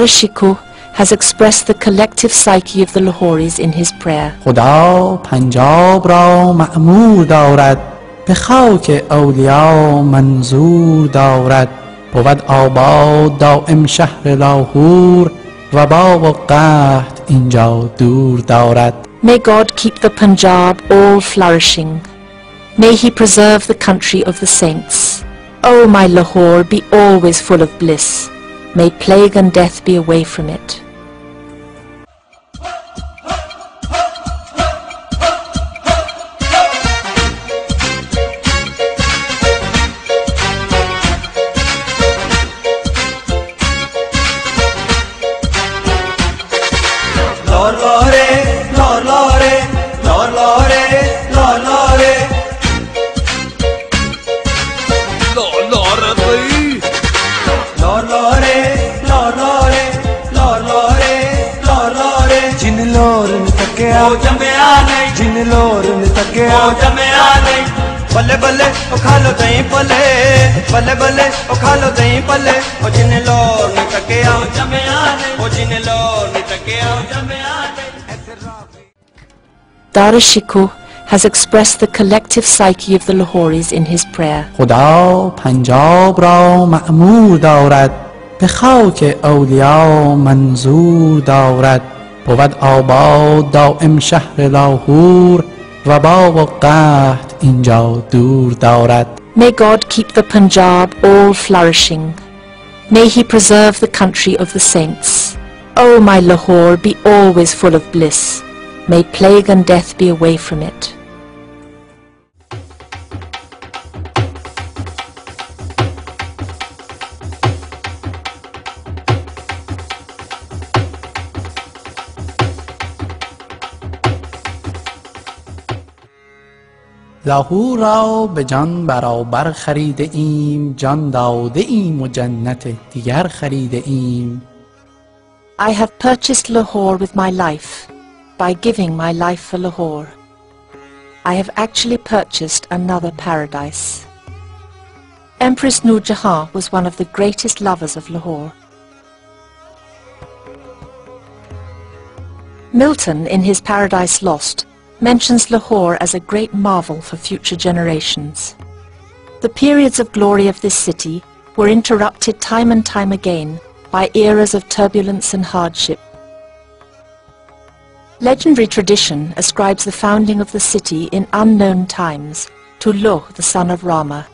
Shikoh has expressed the collective psyche of the Lahoris in his prayer. خدا پنجاب را مأمور دارد به خاک اولیا منظور دارد بود آباد دائم شهر لاهور وبا و قحط اینجا دور دارد. May God keep the Punjab all flourishing. May He preserve the country of the saints. O my Lahore, be always full of bliss. May plague and death be away from it. बल्ले बल्ले ओ खा लो दही पले बल्ले बल्ले ओ खा लो दही पले ओ जिन लोर न तके आओ जमे आने ओ जिन लोर न तके आओ जमे आने. Shikoh has expressed the collective psyche of the Lahoris in his prayer. خدا پنجاب را مأمور دارد به خاک اولیا منظور دارد بود آباد دائم شهر لاهور وبا و قحط اینجا دور دارد. May God keep the Punjab all flourishing. May He preserve the country of the saints. O my Lahore, be always full of bliss. May plague and death be away from it. لاهور را به جان برابر خریده ایم جان داده ایم و جنت دیگر خریده ایم. I have purchased Lahore with my life by giving my life for Lahore. I have actually purchased another paradise. Empress Noor Jahan was one of the greatest lovers of Lahore. Milton, in his Paradise Lost, mentions Lahore as a great marvel for future generations. The periods of glory of this city were interrupted time and time again by eras of turbulence and hardship. Legendary tradition ascribes the founding of the city in unknown times to Loh, the son of Rama.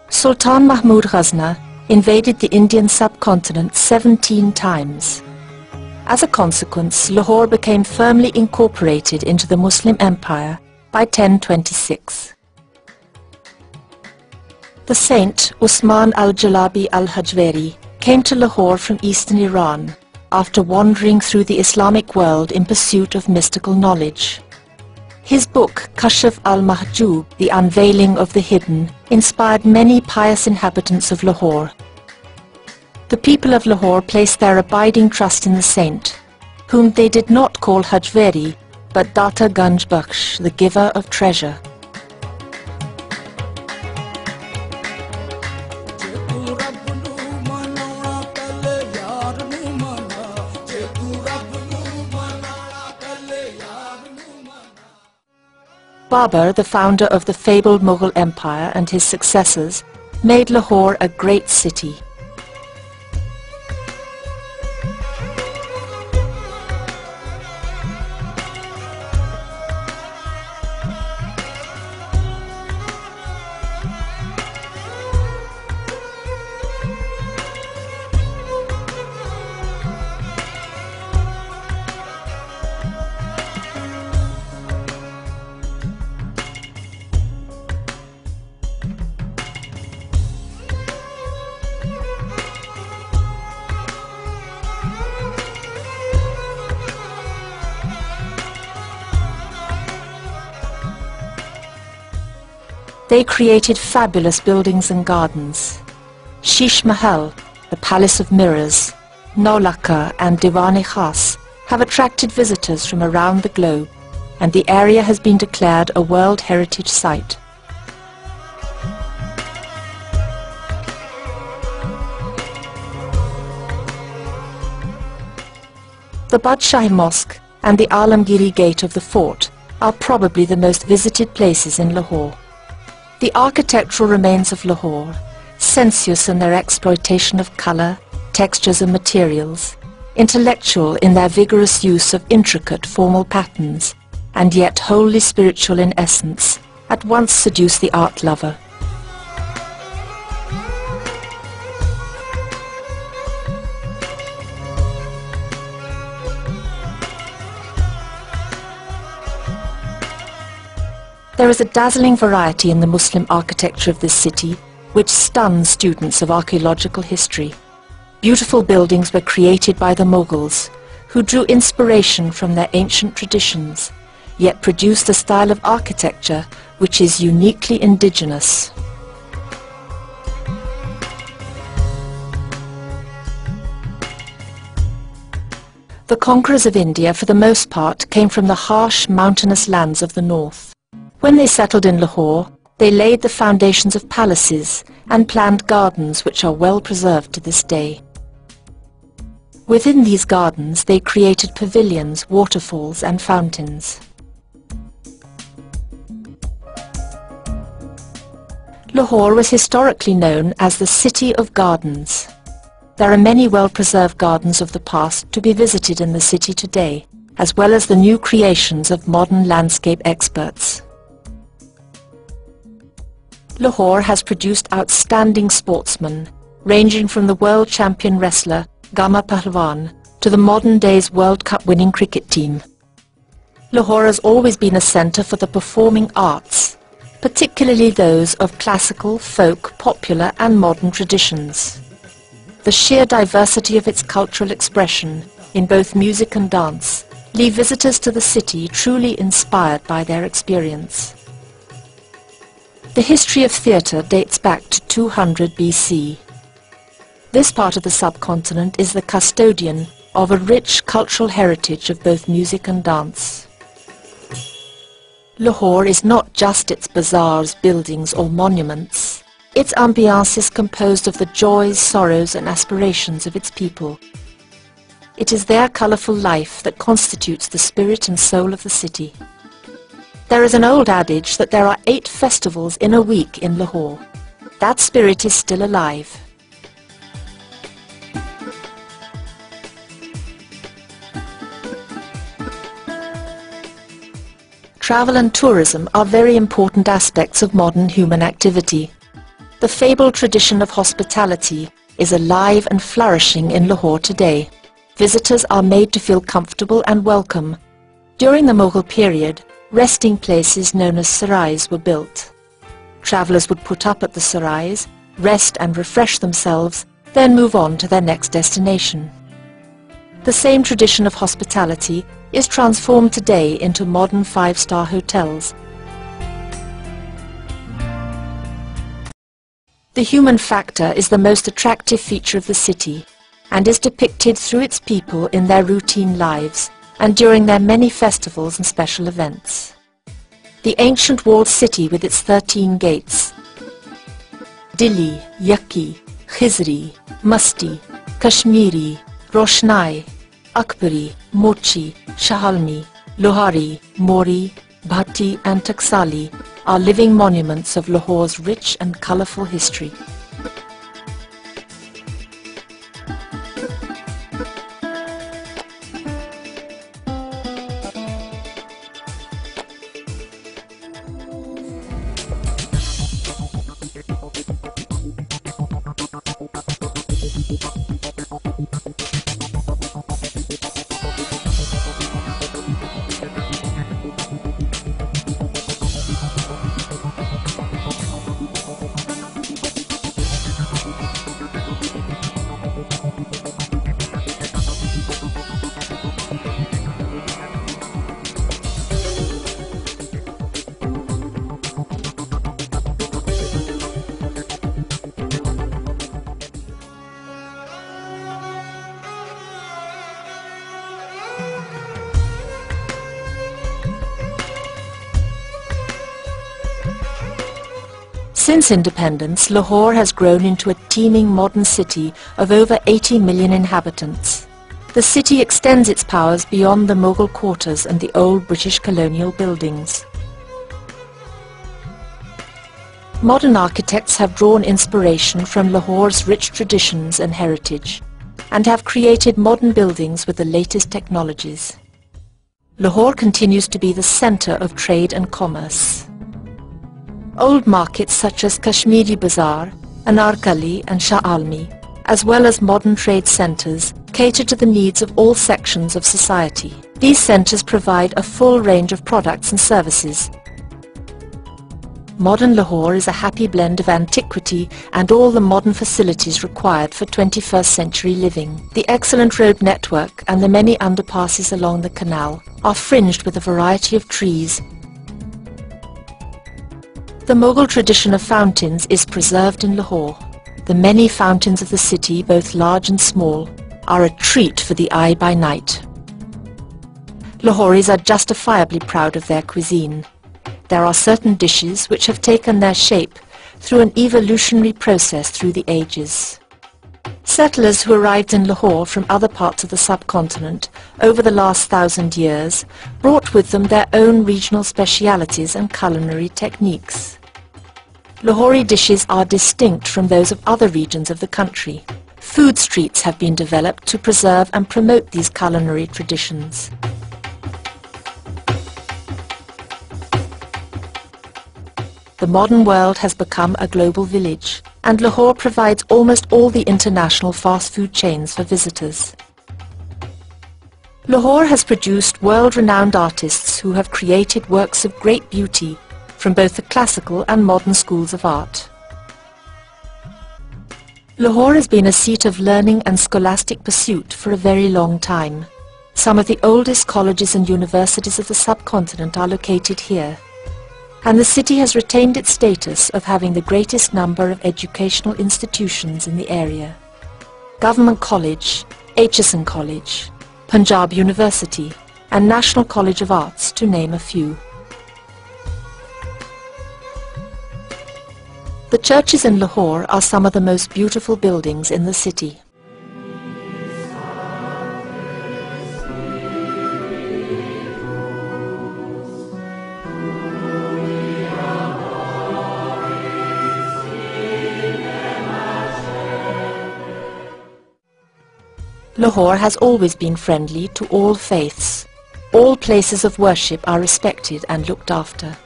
Sultan Mahmud Ghazna invaded the Indian subcontinent 17 times. As a consequence, Lahore became firmly incorporated into the Muslim Empire by 1026. The saint Usman al-Jalabi al-Hajweri came to Lahore from eastern Iran after wandering through the Islamic world in pursuit of mystical knowledge. His book, Kashf al-Mahjub, The Unveiling of the Hidden, inspired many pious inhabitants of Lahore. The people of Lahore placed their abiding trust in the saint, whom they did not call Hajweri, but Data Ganj Bakhsh, the giver of treasure. Babur, the founder of the fabled Mughal Empire, and his successors made Lahore a great city. They created fabulous buildings and gardens. Shish Mahal, the Palace of Mirrors, Naulakha and Diwan-e-Khas have attracted visitors from around the globe, and the area has been declared a World Heritage Site. The Badshahi Mosque and the Alamgiri Gate of the fort are probably the most visited places in Lahore. The architectural remains of Lahore, sensuous in their exploitation of colour, textures and materials, intellectual in their vigorous use of intricate formal patterns, and yet wholly spiritual in essence, at once seduce the art lover. There is a dazzling variety in the Muslim architecture of this city, which stuns students of archaeological history. Beautiful buildings were created by the Mughals, who drew inspiration from their ancient traditions, yet produced a style of architecture which is uniquely indigenous. The conquerors of India, for the most part, came from the harsh, mountainous lands of the north. When they settled in Lahore, they laid the foundations of palaces and planned gardens which are well preserved to this day. Within these gardens they created pavilions, waterfalls and fountains. Lahore was historically known as the City of Gardens. There are many well-preserved gardens of the past to be visited in the city today, as well as the new creations of modern landscape experts. Lahore has produced outstanding sportsmen, ranging from the world champion wrestler Gama Pahalwan to the modern day's World Cup winning cricket team. Lahore has always been a centre for the performing arts, particularly those of classical, folk, popular and modern traditions. The sheer diversity of its cultural expression in both music and dance leave visitors to the city truly inspired by their experience. The history of theatre dates back to 200 BC. This part of the subcontinent is the custodian of a rich cultural heritage of both music and dance. Lahore is not just its bazaars, buildings or monuments. Its ambiance is composed of the joys, sorrows and aspirations of its people. It is their colourful life that constitutes the spirit and soul of the city. There is an old adage that there are 8 festivals in a week in Lahore. That spirit is still alive. Travel and tourism are very important aspects of modern human activity. The fabled tradition of hospitality is alive and flourishing in Lahore today. Visitors are made to feel comfortable and welcome. During the Mughal period, resting places known as sarais were built. Travellers would put up at the sarais, rest and refresh themselves, then move on to their next destination. The same tradition of hospitality is transformed today into modern 5-star hotels. The human factor is the most attractive feature of the city and is depicted through its people in their routine lives and during their many festivals and special events. The ancient walled city with its 13 gates, Dili, Yaki, Khizri, Masti, Kashmiri, Roshnai, Akbari, Mochi, Shahalmi, Lohari, Mori, Bhatti and Taksali are living monuments of Lahore's rich and colourful history. Since independence, Lahore has grown into a teeming modern city of over 80 million inhabitants. The city extends its powers beyond the Mughal quarters and the old British colonial buildings. Modern architects have drawn inspiration from Lahore's rich traditions and heritage, and have created modern buildings with the latest technologies. Lahore continues to be the centre of trade and commerce. Old markets such as Kashmiri Bazaar, Anarkali and Shah Almi, as well as modern trade centres, cater to the needs of all sections of society. These centres provide a full range of products and services. Modern Lahore is a happy blend of antiquity and all the modern facilities required for 21st century living. The excellent road network and the many underpasses along the canal are fringed with a variety of trees. The Mughal tradition of fountains is preserved in Lahore. The many fountains of the city, both large and small, are a treat for the eye by night. Lahoris are justifiably proud of their cuisine. There are certain dishes which have taken their shape through an evolutionary process through the ages. Settlers who arrived in Lahore from other parts of the subcontinent over the last 1,000 years brought with them their own regional specialities and culinary techniques. Lahori dishes are distinct from those of other regions of the country. Food streets have been developed to preserve and promote these culinary traditions. The modern world has become a global village, and Lahore provides almost all the international fast food chains for visitors. Lahore has produced world-renowned artists who have created works of great beauty from both the classical and modern schools of art. Lahore has been a seat of learning and scholastic pursuit for a very long time. Some of the oldest colleges and universities of the subcontinent are located here, and the city has retained its status of having the greatest number of educational institutions in the area. Government College, Aitchison College, Punjab University, and National College of Arts, to name a few. The churches in Lahore are some of the most beautiful buildings in the city. Lahore has always been friendly to all faiths. All places of worship are respected and looked after.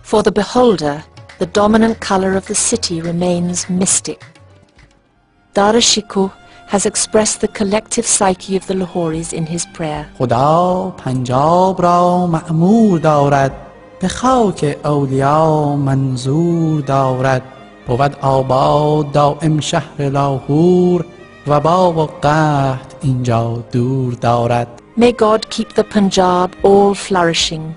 For the beholder, the dominant colour of the city remains mystic. Darashikoh has expressed the collective psyche of the Lahoris in his prayer. خدا پنجاب را مأمور دارد به خاک اولیا منظور دارد بود آباد دائم شهر لاهور وبا و قحط اینجا دور دارد. May God keep the Punjab all flourishing.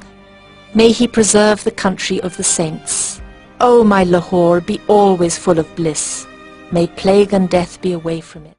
May He preserve the country of the saints. O my Lahore, be always full of bliss. May plague and death be away from it.